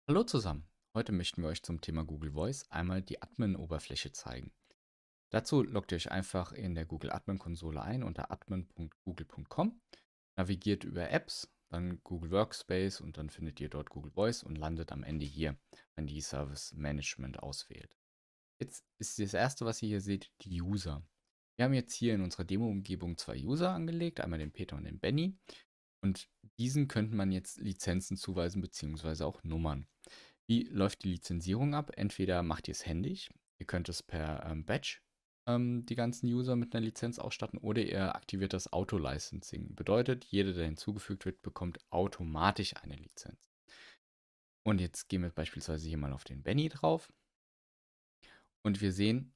Hallo zusammen. Heute möchten wir euch zum Thema Google Voice einmal die Admin-Oberfläche zeigen. Dazu loggt ihr euch einfach in der Google Admin-Konsole ein unter admin.google.com, navigiert über Apps, dann Google Workspace und dann findet ihr dort Google Voice und landet am Ende hier, wenn ihr Service Management auswählt. Jetzt ist das erste, was ihr hier seht, die User. Wir haben jetzt hier in unserer Demo-Umgebung zwei User angelegt, einmal den Peter und den Benny. Und diesen könnte man jetzt Lizenzen zuweisen beziehungsweise auch Nummern. Wie läuft die Lizenzierung ab? Entweder macht ihr es händisch, ihr könnt es per Badge die ganzen User mit einer Lizenz ausstatten, oder ihr aktiviert das Auto-Licensing. Bedeutet, jeder, der hinzugefügt wird, bekommt automatisch eine Lizenz. Und jetzt gehen wir beispielsweise hier mal auf den Benny drauf und wir sehen,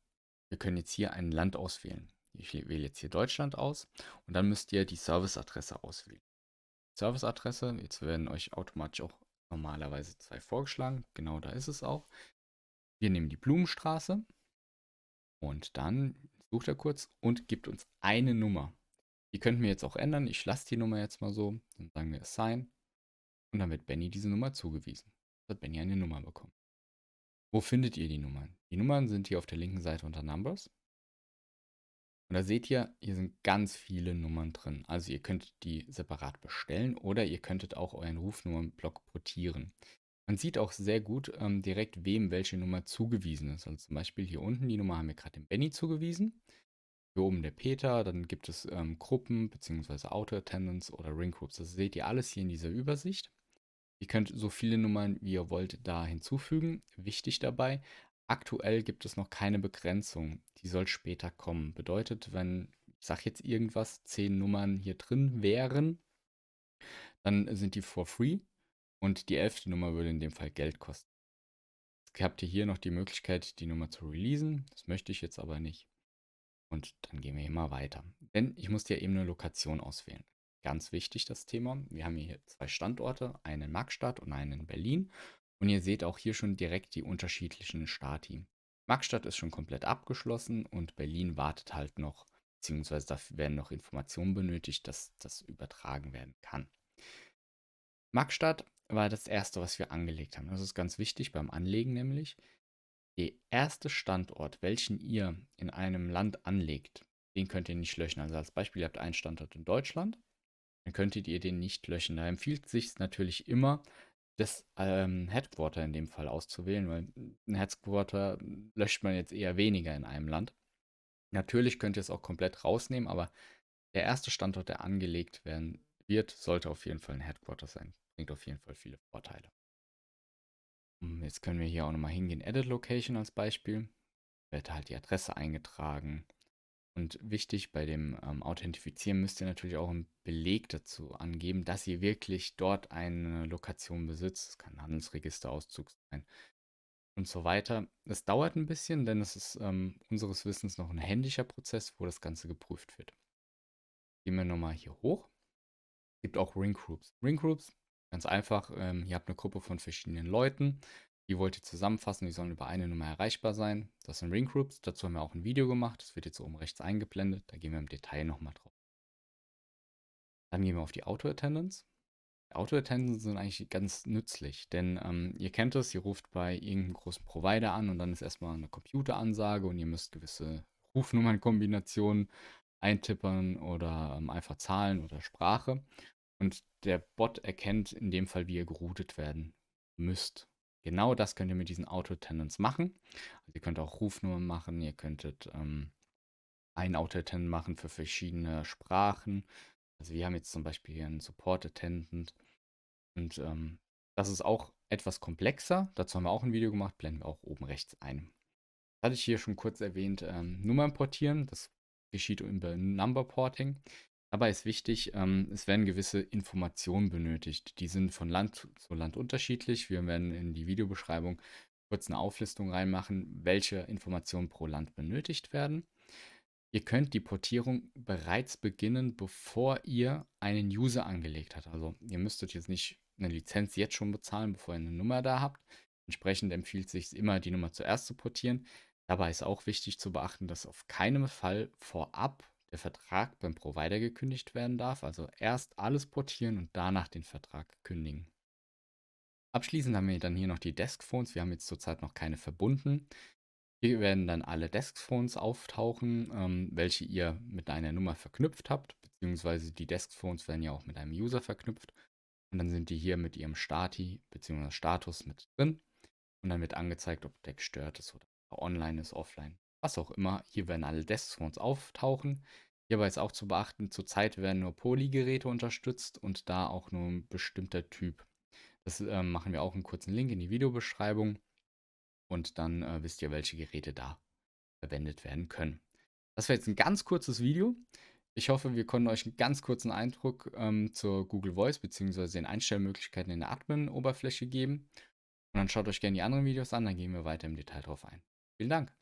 wir können jetzt hier ein Land auswählen. Ich wähle jetzt hier Deutschland aus und dann müsst ihr die Serviceadresse auswählen. Serviceadresse, jetzt werden euch automatisch auch normalerweise zwei vorgeschlagen, genau da ist es auch. Wir nehmen die Blumenstraße und dann sucht er kurz und gibt uns eine Nummer. Die könnten wir jetzt auch ändern. Ich lasse die Nummer jetzt mal so. Dann sagen wir Assign und dann wird Benny diese Nummer zugewiesen. Jetzt hat Benny eine Nummer bekommen. Wo findet ihr die Nummern? Die Nummern sind hier auf der linken Seite unter Numbers. Und da seht ihr, hier sind ganz viele Nummern drin. Also ihr könntet die separat bestellen oder ihr könntet auch euren Rufnummernblock portieren. Man sieht auch sehr gut direkt, wem welche Nummer zugewiesen ist. Also zum Beispiel hier unten, die Nummer haben wir gerade dem Benny zugewiesen. Hier oben der Peter, dann gibt es Gruppen bzw. Auto-Attendants oder Ring-Groups. Das seht ihr alles hier in dieser Übersicht. Ihr könnt so viele Nummern, wie ihr wollt, da hinzufügen. Wichtig dabei, aktuell gibt es noch keine Begrenzung. Die soll später kommen. Bedeutet, wenn, ich sage jetzt irgendwas, 10 Nummern hier drin wären, dann sind die for free und die 11. Nummer würde in dem Fall Geld kosten. Jetzt habt ihr hier noch die Möglichkeit, die Nummer zu releasen. Das möchte ich jetzt aber nicht. Und dann gehen wir hier mal weiter. Denn ich musste ja eben eine Lokation auswählen. Ganz wichtig das Thema. Wir haben hier zwei Standorte, einen in Magstadt und einen in Berlin. Und ihr seht auch hier schon direkt die unterschiedlichen Stati. Magstadt ist schon komplett abgeschlossen und Berlin wartet halt noch, beziehungsweise dafür werden noch Informationen benötigt, dass das übertragen werden kann. Magstadt war das erste, was wir angelegt haben. Das ist ganz wichtig beim Anlegen nämlich. Der erste Standort, welchen ihr in einem Land anlegt, den könnt ihr nicht löschen. Also als Beispiel, ihr habt einen Standort in Deutschland, dann könntet ihr den nicht löschen. Da empfiehlt es sich natürlich immer, das Headquarter in dem Fall auszuwählen, weil ein Headquarter löscht man jetzt eher weniger in einem Land. Natürlich könnt ihr es auch komplett rausnehmen, aber der erste Standort, der angelegt werden wird, sollte auf jeden Fall ein Headquarter sein. Bringt auf jeden Fall viele Vorteile. Jetzt können wir hier auch nochmal hingehen, Edit Location als Beispiel. Wird halt die Adresse eingetragen. Und wichtig bei dem Authentifizieren müsst ihr natürlich auch einen Beleg dazu angeben, dass ihr wirklich dort eine Lokation besitzt. Das kann ein Handelsregisterauszug sein und so weiter. Es dauert ein bisschen, denn es ist unseres Wissens noch ein händischer Prozess, wo das Ganze geprüft wird. Gehen wir nochmal hier hoch. Gibt auch Ring Groups. Ring Groups, ganz einfach, ihr habt eine Gruppe von verschiedenen Leuten, die wollt ihr zusammenfassen, die sollen über eine Nummer erreichbar sein. Das sind Ring Groups, dazu haben wir auch ein Video gemacht, das wird jetzt oben rechts eingeblendet, da gehen wir im Detail nochmal drauf. Dann gehen wir auf die Auto-Attendants. Auto-Attendants sind eigentlich ganz nützlich, denn ihr kennt es, ihr ruft bei irgendeinem großen Provider an und dann ist erstmal eine Computeransage und ihr müsst gewisse Rufnummernkombinationen eintippern oder einfach Zahlen oder Sprache. Und der Bot erkennt in dem Fall, wie ihr geroutet werden müsst. Genau das könnt ihr mit diesen Auto-Attendants machen. Also ihr könnt auch Rufnummern machen, ihr könntet einen Auto-Attendant machen für verschiedene Sprachen. Also wir haben jetzt zum Beispiel hier einen Support-Attendant und das ist auch etwas komplexer. Dazu haben wir auch ein Video gemacht, blenden wir auch oben rechts ein. Das hatte ich hier schon kurz erwähnt, Nummern portieren. Das geschieht über Number Porting. Dabei ist wichtig, es werden gewisse Informationen benötigt. Die sind von Land zu Land unterschiedlich. Wir werden in die Videobeschreibung kurz eine Auflistung reinmachen, welche Informationen pro Land benötigt werden. Ihr könnt die Portierung bereits beginnen, bevor ihr einen User angelegt habt. Also ihr müsstet jetzt nicht eine Lizenz jetzt schon bezahlen, bevor ihr eine Nummer da habt. Entsprechend empfiehlt es sich immer, die Nummer zuerst zu portieren. Dabei ist auch wichtig zu beachten, dass auf keinen Fall vorab der Vertrag beim Provider gekündigt werden darf. Also erst alles portieren und danach den Vertrag kündigen. Abschließend haben wir dann hier noch die Deskphones. Wir haben jetzt zurzeit noch keine verbunden. Hier werden dann alle Deskphones auftauchen, welche ihr mit einer Nummer verknüpft habt, beziehungsweise die Deskphones werden ja auch mit einem User verknüpft. Und dann sind die hier mit ihrem Stati bzw. Status mit drin. Und dann wird angezeigt, ob der gestört ist oder online ist, offline, was auch immer. Hier werden alle Deskphones auftauchen. Hierbei ist auch zu beachten, zurzeit werden nur Poly-Geräte unterstützt und da auch nur ein bestimmter Typ. Das machen wir auch einen kurzen Link in die Videobeschreibung und dann wisst ihr, welche Geräte da verwendet werden können. Das war jetzt ein ganz kurzes Video. Ich hoffe, wir konnten euch einen ganz kurzen Eindruck zur Google Voice bzw. den Einstellmöglichkeiten in der Admin-Oberfläche geben. Und dann schaut euch gerne die anderen Videos an, dann gehen wir weiter im Detail drauf ein. Vielen Dank.